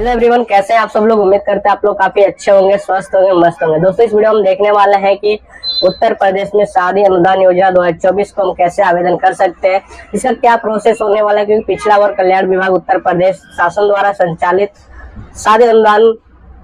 Hello everyone, कैसे हैं आप सब लोग। उम्मीद करते हैं आप लोग काफी अच्छे होंगे, स्वस्थ होंगे, मस्त होंगे। दोस्तों, इस वीडियो में हम देखने वाले हैं कि उत्तर प्रदेश में शादी अनुदान योजना 2024 को हम कैसे आवेदन कर सकते हैं, इसका क्या प्रोसेस होने वाला है। क्योंकि पिछड़ा वर्ग कल्याण विभाग उत्तर प्रदेश शासन द्वारा संचालित शादी अनुदान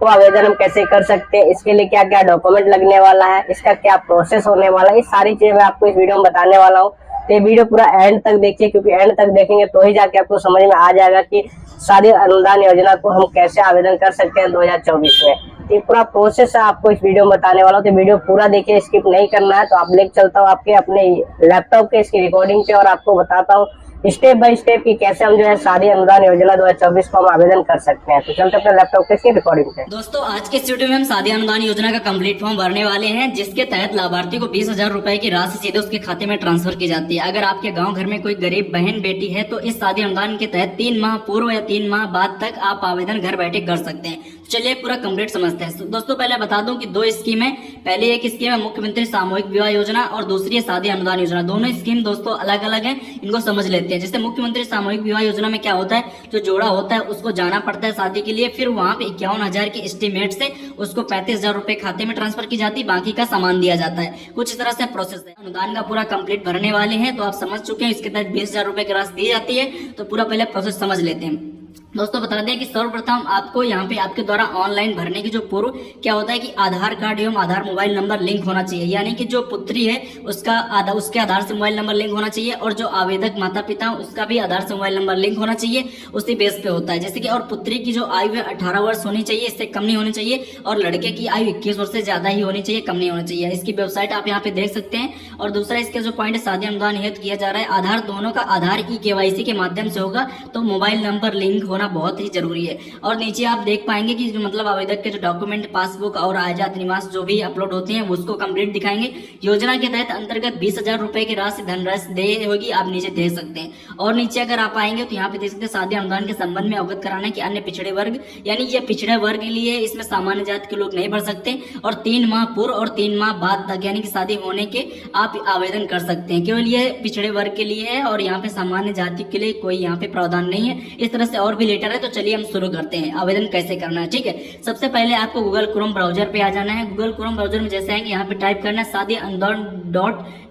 को आवेदन हम कैसे कर सकते हैं, इसके लिए क्या क्या डॉक्यूमेंट लगने वाला है, इसका क्या प्रोसेस होने वाला है, ये सारी चीजें मैं आपको इस वीडियो में बताने वाला हूँ। तो ये वीडियो पूरा एंड तक देखिए, क्योंकि एंड तक देखेंगे तो ही जाके आपको समझ में आ जाएगा कि शादी अनुदान योजना को हम कैसे आवेदन कर सकते हैं 2024 में। ये पूरा प्रोसेस है, आपको इस वीडियो में बताने वाला हूँ। तो वीडियो पूरा देखिए, स्किप नहीं करना है। तो आप लेके चलता हूँ आपके अपने लैपटॉप के इसकी रिकॉर्डिंग पे और आपको बताता हूँ स्टेप बाय स्टेप की कैसे हम जो है शादी अनुदान योजना 2024 को हम आवेदन कर सकते हैं। तो चलते अपने लैपटॉप के इसकी रिकॉर्डिंग पे। दोस्तों, आज के इस वीडियो में हम शादी अनुदान योजना का कंप्लीट फॉर्म भरने वाले हैं, जिसके तहत लाभार्थी को 20,000 रुपए की राशि सीधे उसके खाते में ट्रांसफर की जाती है। अगर आपके गांव घर में कोई गरीब बहन बेटी है तो इस शादी अनुदान के तहत 3 माह पूर्व या 3 माह बाद तक आप आवेदन घर बैठे कर सकते हैं। चलिए पूरा कंप्लीट समझते हैं। दोस्तों, पहले बता दूं कि 2 स्कीम है। पहले एक स्कीम है मुख्यमंत्री सामूहिक विवाह योजना और दूसरी है शादी अनुदान योजना। दोनों स्कीम दोस्तों अलग अलग हैं, इनको समझ लेते हैं। जैसे मुख्यमंत्री सामूहिक विवाह योजना में क्या होता है, जो जोड़ा होता है उसको जाना पड़ता है शादी के लिए, फिर वहां पे 51,000 के एस्टिमेट से उसको 35,000 रुपए खाते में ट्रांसफर की जाती है, बाकी का सामान दिया जाता है। कुछ इस तरह से प्रोसेस है। अनुदान का पूरा कंप्लीट भरने वाले हैं तो आप समझ चुके हैं, इसके तहत 20,000 रुपए की राशि दी जाती है। तो पूरा पहले प्रोसेस समझ लेते हैं। दोस्तों, बता दें कि सर्वप्रथम आपको यहाँ पे आपके द्वारा ऑनलाइन भरने की जो पूर्व क्या होता है कि आधार कार्ड एवं आधार मोबाइल नंबर लिंक होना चाहिए। यानी कि जो पुत्री है उसके आधार से मोबाइल नंबर लिंक होना चाहिए, और जो आवेदक माता पिता उसका भी आधार से मोबाइल नंबर लिंक होना चाहिए। उसी बेस पे होता है। जैसे कि और पुत्री की जो आयु है 18 वर्ष होनी चाहिए, इससे कम नहीं होनी चाहिए, और लड़के की आयु 21 वर्ष से ज्यादा ही होनी चाहिए, कम नहीं होना चाहिए। इसकी वेबसाइट आप यहाँ पे देख सकते हैं। और दूसरा इसके जो पॉइंट शादी अनुदान हेतु किया जा रहा है, आधार दोनों का आधार KYC के माध्यम से होगा, तो मोबाइल नंबर लिंक होना बहुत ही जरूरी है। और नीचे आप देख पाएंगे कि मतलब आवेदक के जो डॉक्यूमेंट पासबुक और आजाद निवास जो भी अपलोड होते हैं उसको कंप्लीट दिखाएंगे। योजना के तहत अंतर्गत 20,000 रुपए की राशि धनराशि दे होगी, आप नीचे देख सकते हैं। और नीचे अगर आप आएंगे तो यहाँ पे देख सकते हैं शादी अनुदान के संबंध में अवगत कराना कि अन्य पिछड़े वर्ग, यानी ये पिछड़े वर्ग के लिए, इसमें सामान्य जाति के लोग नहीं भर सकते। और 3 माह पूर्व और 3 माह बाद तक, यानी कि शादी होने के आप आवेदन कर सकते हैं। केवल ये पिछड़े वर्ग के लिए है और यहाँ पे सामान्य जाति के लिए कोई यहाँ पे प्रावधान नहीं है। इस तरह से और भी लेटर है। तो चलिए हम शुरू करते हैं आवेदन कैसे करना है। ठीक है, सबसे पहले आपको गूगल क्रोम ब्राउजर पे आ जाना है। गूगल क्रोम ब्राउजर में जैसे आएंगे यहाँ पे टाइप करना है शादी अनुदान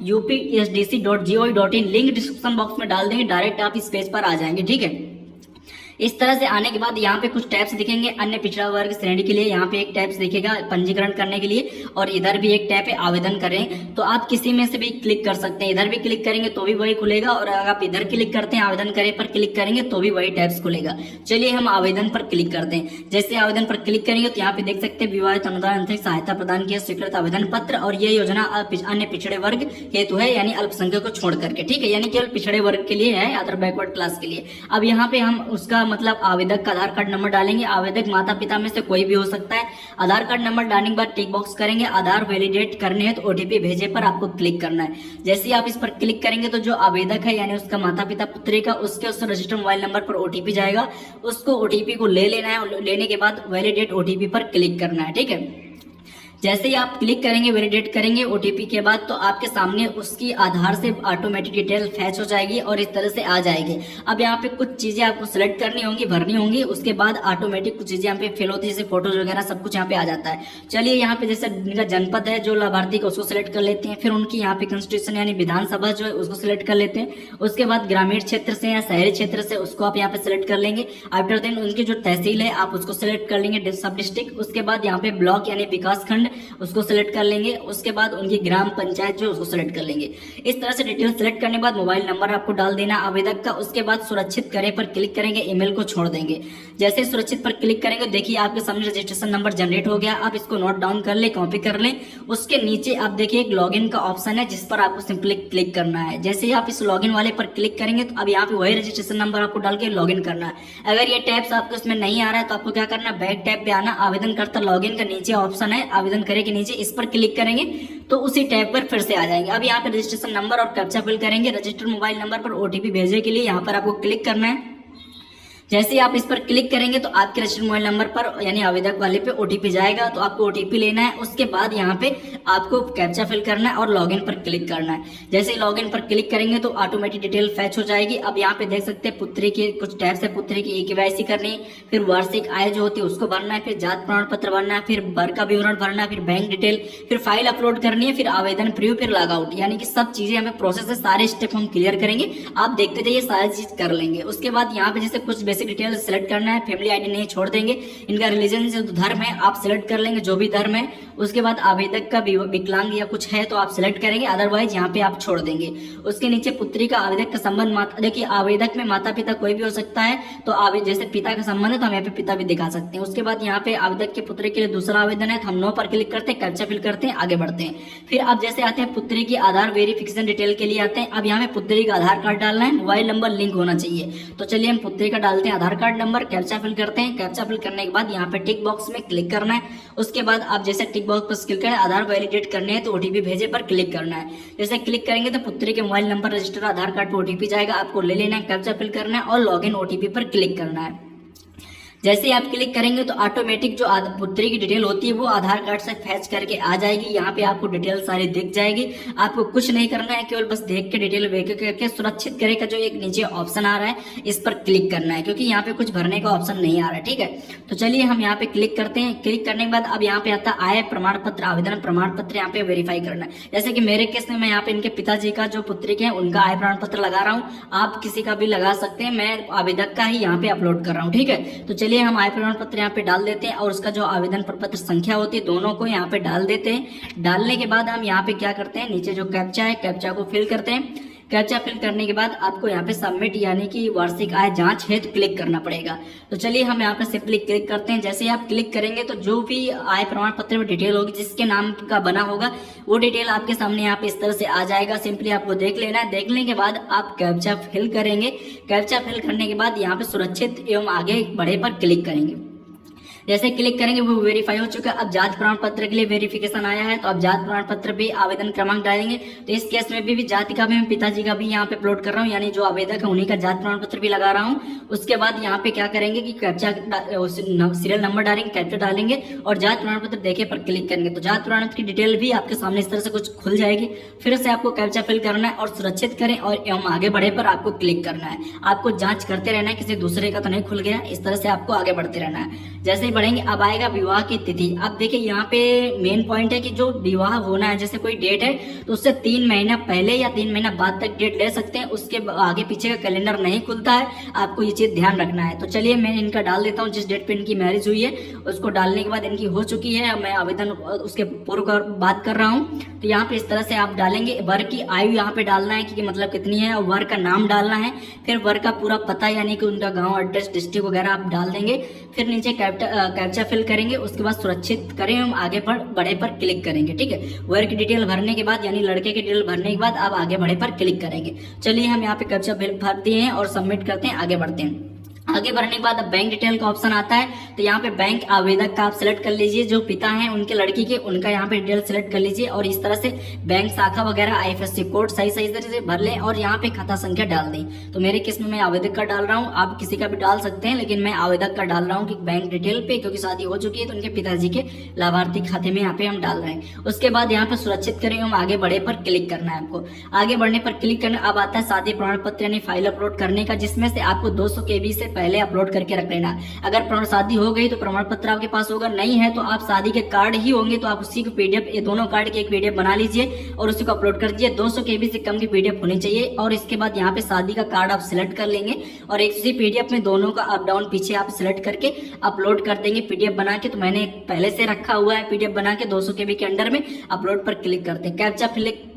.upsdc.gov.in। लिंक डिस्क्रिप्शन बॉक्स में डाल देंगे, डायरेक्ट आप इस पेज पर आ जाएंगे। ठीक है, इस तरह से आने के बाद यहाँ पे कुछ टैब्स दिखेंगे। अन्य पिछड़ा वर्ग श्रेणी के लिए यहाँ पे एक टैब्स दिखेगा पंजीकरण करने के लिए, और इधर भी एक टैब है आवेदन करें। तो आप किसी में से भी क्लिक कर सकते हैं। इधर भी क्लिक करेंगे तो भी वही खुलेगा, और अगर आप इधर क्लिक करते हैं आवेदन करें पर क्लिक करेंगे तो भी वही टैब्स खुलेगा। चलिए हम आवेदन पर क्लिक करते हैं। जैसे आवेदन पर क्लिक करेंगे तो यहाँ पे देख सकते हैं विवाहित अनुदान आंतरिक सहायता प्रदान किया स्वीकृत आवेदन पत्र, और ये योजना अन्य पिछड़े वर्ग हेतु है, यानी अल्पसंख्यक को छोड़ करके। ठीक है, यानी केवल पिछड़े वर्ग के लिए है, अदर बैकवर्ड क्लास के लिए। अब यहाँ पे हम उसका मतलब आवेदक आधार कार्ड नंबर डालेंगे। आवेदक माता पिता में से कोई भी हो सकता है। आधार कार्ड नंबर डालने के बाद टिक बॉक्स करेंगे। आधार वैलिडेट करने है तो OTP भेजे पर आपको क्लिक करना है। जैसे ही आप इस पर क्लिक करेंगे तो जो आवेदक है यानी उसका माता पिता पुत्री का, उसके उस रजिस्टर्ड मोबाइल नंबर पर OTP जाएगा। उसको OTP को ले लेना है। लेने के बाद वैलिडेट OTP पर क्लिक करना है। ठीक है, जैसे ही आप क्लिक करेंगे वैलिडेट करेंगे OTP के बाद, तो आपके सामने उसकी आधार से ऑटोमेटिक डिटेल फैच हो जाएगी और इस तरह से आ जाएगी। अब यहाँ पे कुछ चीजें आपको सिलेक्ट करनी होंगी, भरनी होंगी। उसके बाद ऑटोमेटिक कुछ चीजें यहाँ पे फिल होती है, जैसे फोटोज वगैरह सब कुछ यहाँ पे आ जाता है। चलिए यहाँ पे जैसे इनका जनपद है जो लाभार्थी का, उसको सिलेक्ट कर लेते हैं। फिर उनकी यहाँ पे कंस्टिट्यूशन यानी विधानसभा जो है उसको सिलेक्ट कर लेते हैं। उसके बाद ग्रामीण क्षेत्र से या शहरी क्षेत्र से उसको आप यहाँ पे सिलेक्ट कर लेंगे। आफ्टर देन उनकी जो तहसील है आप उसको सिलेक्ट कर लेंगे, सब डिस्ट्रिक्ट। उसके बाद यहाँ पे ब्लॉक यानी विकास खंड उसको सिलेक्ट कर लेंगे। उसके बाद उनकी ग्राम पंचायत जो उसको सिलेक्ट कर लेंगे। इस तरह से डिटेल सिलेक्ट करने के बाद मोबाइल नंबर आपको डाल देना आवेदक का। उसके बाद सुरक्षित करें पर क्लिक करेंगे, ईमेल को छोड़ देंगे। जैसे सुरक्षित पर क्लिक करेंगे देखिए आपके सामने रजिस्ट्रेशन नंबर जनरेट हो गया। आप इसको नोट डाउन कर ले, कॉपी कर लें। उसके नीचे आप देखिए एक लॉगिन का ऑप्शन है जिस पर आपको सिंपली क्लिक करना है। जैसे ही आप इस लॉगिन वाले पर क्लिक करेंगे तो अब यहाँ पे वही रजिस्ट्रेशन नंबर आपको डाल के लॉगिन करना है। अगर ये टैब्स आपको इसमें नहीं आ रहा है तो आपको क्या करना है, बैक टैब पे आना। आवेदन करता लॉगिन का नीचे ऑप्शन है आवेदन करे के नीचे, इस पर क्लिक करेंगे तो उसी टैब पर फिर से आ जाएंगे। अब यहाँ पे रजिस्ट्रेशन नंबर और कैप्चा फिल करेंगे। रजिस्टर्ड मोबाइल नंबर पर OTP भेजने के लिए यहाँ पर आपको क्लिक करना है। जैसे ही आप इस पर क्लिक करेंगे तो आपके रजिस्टर्ड मोबाइल नंबर पर यानी आवेदक वाले पे ओटीपी जाएगा, तो आपको ओटीपी लेना है। उसके बाद यहाँ पे आपको कैप्चा फिल करना है और लॉगिन पर क्लिक करना है। जैसे ही लॉगिन पर क्लिक करेंगे तो ऑटोमेटिक डिटेल फैच हो जाएगी। अब यहाँ पे देख सकते हैं पुत्री के कुछ टैब्स है, पुत्री की केवाईसी करनी, फिर वार्षिक आय जो होती है उसको भरना है, फिर जात प्रमाण पत्र भरना है, फिर बर का विवरण भरना है, फिर बैंक डिटेल, फिर फाइल अपलोड करनी है, फिर आवेदन प्रीव्यू, फिर लॉग आउट, यानी कि सब चीजें हमें प्रोसेस है, सारे स्टेप हम क्लियर करेंगे। आप देखते जाइए, सारी चीज कर लेंगे। उसके बाद यहाँ पे जैसे कुछ बेसिक डिटेल सेलेक्ट करना है, फैमिली आईडी नहीं छोड़ देंगे, इनका रिलीजन जो धर्म है आप सिलेक्ट कर लेंगे, जो भी धर्म है। उसके बाद आवेदक का विकलांग या कुछ है तो आप सिलेक्ट करेंगे, अदरवाइज यहाँ पे आप छोड़ देंगे। उसके नीचे पुत्री का आवेदक का संबंध, देखिए आवेदक में माता पिता कोई भी हो सकता है, तो जैसे पिता का संबंध है तो हम यहाँ पे पिता भी दिखा सकते हैं। उसके बाद यहाँ पे आवेदक के पुत्री के लिए दूसरा आवेदन है तो हम नो पर क्लिक करते हैं, कैप्चा फिल करते हैं, आगे बढ़ते हैं। फिर अब जैसे आते हैं पुत्री की आधार वेरिफिकेशन डिटेल के लिए आते हैं। अब यहाँ पे पुत्री का आधार कार्ड डालना है, मोबाइल नंबर लिंक होना चाहिए। तो चलिए हम पुत्री का डालते हैं आधार कार्ड नंबर, कैप्चा फिल करते हैं। कैप्चा फिल करने के बाद यहाँ पे टिक बॉक्स में क्लिक करना है। उसके बाद आप जैसे टिक बॉक्स पर क्लिक करें, आधार वैलिडेट करने हैं तो ओटीपी भेजे पर क्लिक करना है। जैसे क्लिक करेंगे तो पुत्री के मोबाइल नंबर रजिस्टर आधार कार्ड पर ओटीपी जाएगा, आपको ले लेना है, कैप्चा फिल करना है और लॉगिन ओटीपी पर क्लिक करना है। जैसे ही आप क्लिक करेंगे तो ऑटोमेटिक जो पुत्री की डिटेल होती है वो आधार कार्ड से फैच करके आ जाएगी। यहाँ पे आपको डिटेल सारी दिख जाएगी, आपको कुछ नहीं करना है, केवल बस देख के डिटेल वेरीफाई करके सुरक्षित करे का जो एक नीचे ऑप्शन आ रहा है इस पर क्लिक करना है, क्योंकि यहाँ पे कुछ भरने का ऑप्शन नहीं आ रहा है। ठीक है, तो चलिए हम यहाँ पे क्लिक करते हैं। क्लिक करने के बाद अब यहाँ पे आता है आय प्रमाण पत्र, आवेदन प्रमाण पत्र यहाँ पे वेरीफाई करना है। जैसे कि मेरे केस में मैं यहाँ पे इनके पिताजी का जो पुत्री के हैं उनका आय प्रमाण पत्र लगा रहा हूँ, आप किसी का भी लगा सकते हैं, मैं आवेदक का ही यहाँ पे अपलोड कर रहा हूँ। ठीक है, तो चलिए हम आय प्रमाण पत्र यहाँ पे डाल देते हैं और उसका जो आवेदन प्रपत्र संख्या होती है दोनों को यहाँ पे डाल देते हैं। डालने के बाद हम यहाँ पे क्या करते हैं, नीचे जो कैप्चा है कैप्चा को फिल करते हैं। कैप्चा फिल करने के बाद आपको यहाँ पे सबमिट यानी कि वार्षिक आय जांच है तो क्लिक करना पड़ेगा। तो चलिए हम यहाँ पे सिंपली क्लिक करते हैं। जैसे ही आप क्लिक करेंगे तो जो भी आय प्रमाण पत्र में डिटेल होगी जिसके नाम का बना होगा वो डिटेल आपके सामने यहाँ पे इस तरह से आ जाएगा। सिंपली आपको देख लेना है, देखने के बाद आप कैप्चा फिल करेंगे। कैप्चा फिल करने के बाद यहाँ पे सुरक्षित एवं आगे बढ़े पर क्लिक करेंगे। जैसे क्लिक करेंगे वो वेरीफाई हो चुका है। अब जात प्रमाण पत्र के लिए वेरिफिकेशन आया है तो अब जात प्रमाण पत्र भी आवेदन क्रमांक डालेंगे। तो इस केस में भी जाति का भी मैं पिताजी का भी यहाँ पे अपलोड कर रहा हूँ, यानी जो आवेदक है उन्हीं का जात प्रमाण पत्र भी लगा रहा हूँ। उसके बाद यहाँ पे क्या करेंगे कि कैप्चा सीरियल नंबर डालेंगे, कैप्चा डालेंगे और जात प्रमाण पत्र देखे पर क्लिक करेंगे। तो जात प्रमाण पत्र की डिटेल भी आपके सामने इस तरह से कुछ खुल जाएगी। फिर से आपको कैप्चा फिल करना है और सुरक्षित करें और एवं आगे बढ़े पर आपको क्लिक करना है। आपको जांच करते रहना है किसी दूसरे का तो नहीं खुल गया, इस तरह से आपको आगे बढ़ते रहना है। जैसे ही बढ़ेंगे अब आएगा विवाह की तिथि। अब देखिए यहाँ पे मेन पॉइंट है कि जो विवाह होना है जैसे कोई डेट है तो उससे 3 महीना पहले या 3 महीना बाद तक डेट ले सकते हैं, उसके आगे पीछे का कैलेंडर नहीं खुलता है, आपको ये चीज ध्यान रखना है। तो चलिए मैं इनका डाल देता हूँ, जिस डेट पे इनकी मैरिज हुई है उसको डालने के बाद इनकी हो चुकी है, मैं आवेदन उसके पूर्व का बात कर रहा हूँ। तो यहाँ पे इस तरह से आप डालेंगे। वर की आयु यहाँ पे डालना है कि मतलब कितनी है, और वर का नाम डालना है, फिर वर का पूरा पता यानी कि उनका गाँव एड्रेस डिस्ट्रिक्ट वगैरह आप डाल देंगे। फिर नीचे कैप्चा फिल करेंगे, उसके बाद सुरक्षित करें हम आगे बढ़े पर क्लिक करेंगे। ठीक है, वर्क की डिटेल भरने के बाद यानी लड़के की डिटेल भरने के बाद आप आगे बढ़े पर क्लिक करेंगे। चलिए हम यहाँ पे कैप्चा भर दिए हैं और सबमिट करते हैं, आगे बढ़ते हैं। आगे बढ़ने के बाद अब बैंक डिटेल का ऑप्शन आता है, तो यहाँ पे बैंक आवेदक का आप सिलेक्ट कर लीजिए, जो पिता हैं उनके लड़की के उनका यहाँ पे डिटेल सिलेक्ट कर लीजिए और इस तरह से बैंक शाखा वगैरह आईएफएससी कोड सही तरह से भर लें और यहाँ पे खाता संख्या डाल दें। तो मेरे केस में मैं आवेदक का डाल रहा हूँ, आप किसी का भी डाल सकते हैं, लेकिन मैं आवेदक का डाल रहा हूँ कि बैंक डिटेल पे, क्योंकि शादी हो चुकी है तो उनके पिताजी के लाभार्थी खाते में यहाँ पे हम डाल रहे हैं। उसके बाद यहाँ पे सुरक्षित करें हम आगे बढ़े पर क्लिक करना है। आपको आगे बढ़ने पर क्लिक करना। अब आता है शादी प्रमाण पत्र यानी फाइल अपलोड करने का, जिसमें से आपको 200 KB से पहले अपलोड करके रख लेना। अगर शादी हो गई तो प्रमाण पत्र आपके पास होगा, नहीं है तो आप शादी के कार्ड ही होंगे तो आप उसी को पीडीएफ, ये दोनों कार्ड की एक पीडीएफ बना लीजिए और उसी को अपलोड कर दीजिए। 200 KB से कम की पीडीएफ होनी चाहिए। और इसके बाद यहाँ पे शादी का कार्ड आप सिलेक्ट कर लेंगे और एक उसी पीडीएफ में दोनों का अप डाउन पीछे आप सिलेक्ट करके अपलोड कर देंगे पीडीएफ बना के। तो मैंने पहले से रखा हुआ है पीडीएफ बना के, 200 KB के अंडर में अपलोड पर क्लिक करते हैं। कैप्चा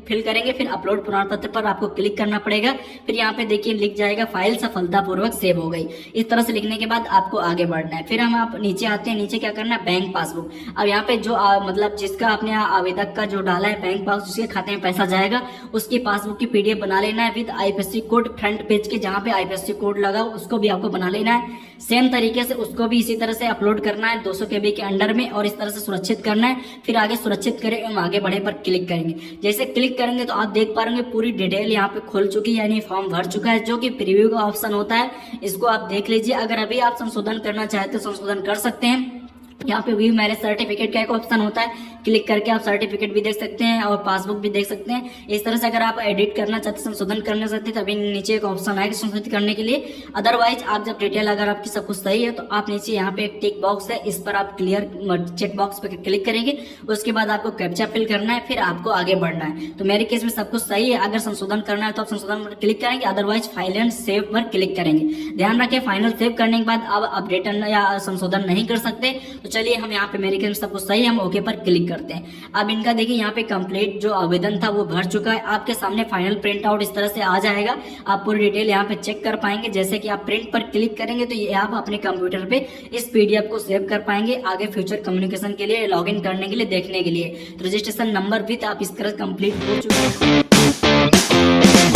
फिल करेंगे, फिर अपलोड प्रमाण पत्र पर आपको क्लिक करना पड़ेगा। फिर यहाँ पे देखिए लिख जाएगा फाइल सफलतापूर्वक सेव हो गई। इस तरह से लिखने के बाद आपको आगे बढ़ना है। फिर हम आप नीचे आते हैं, नीचे क्या करना है, बैंक पासबुक। अब यहाँ पे जो मतलब जिसका आपने आवेदक का जो डाला है बैंक पासबुक, जिसके खाते में पैसा जाएगा उसकी पासबुक की पीडीएफ बना लेना है with IFSC code. Front page के जहाँ पे आईएफएससी कोड लगा उसको भी आपको बना लेना है। सेम तरीके से उसको भी इसी तरह से अपलोड करना है 200 KB के अंडर में और इस तरह से सुरक्षित करना है। फिर आगे सुरक्षित करें एवं आगे बढ़े पर क्लिक करेंगे। जैसे क्लिक क्लिक करेंगे तो आप देख पा रहे पूरी डिटेल यहाँ पे खुल चुकी है, यानी फॉर्म भर चुका है, जो कि प्रीव्यू का ऑप्शन होता है, इसको आप देख लीजिए। अगर अभी आप संशोधन करना चाहते हो संशोधन कर सकते हैं। यहाँ पे व्यू मैरिज सर्टिफिकेट का एक ऑप्शन होता है, क्लिक करके आप सर्टिफिकेट भी देख सकते हैं और पासबुक भी देख सकते हैं। इस तरह से अगर आप एडिट करना चाहते हैं, संशोधन करना चाहते हैं, तभी नीचे एक ऑप्शन आएगा संशोधित करने के लिए। अदरवाइज आप जब डिटेल अगर आपकी सब कुछ सही है तो आप नीचे यहाँ पे एक टिक बॉक्स है, इस पर आप क्लियर चेक बॉक्स पे क्लिक करेंगे। उसके बाद आपको कैप्चा फिल करना है, फिर आपको आगे बढ़ना है। तो मेरे केस में सब कुछ सही है। अगर संशोधन करना है तो आप संशोधन पर क्लिक करेंगे, अदरवाइज फाइल एंड सेव पर क्लिक करेंगे। ध्यान रखें, फाइनल सेव करने के बाद आप अपडेट या संशोधन नहीं कर सकते। तो चलिए हम यहाँ पे मेरे केस में सब कुछ सही है, हम ओके पर क्लिक करते हैं। अब इनका देखिए यहाँ पे कंप्लीट जो आवेदन था वो भर चुका है। आपके सामने फाइनल प्रिंट आउट इस तरह से आ जाएगा। आप पूरी डिटेल यहाँ पे चेक कर पाएंगे। जैसे कि आप प्रिंट पर क्लिक करेंगे तो ये आप अपने कंप्यूटर पे इस पीडीएफ को सेव कर पाएंगे आगे फ्यूचर कम्युनिकेशन के लिए, लॉगिन करने के लिए, देखने के लिए। तो रजिस्ट्रेशन नंबर भी आप इस तरह कंप्लीट हो चुका है।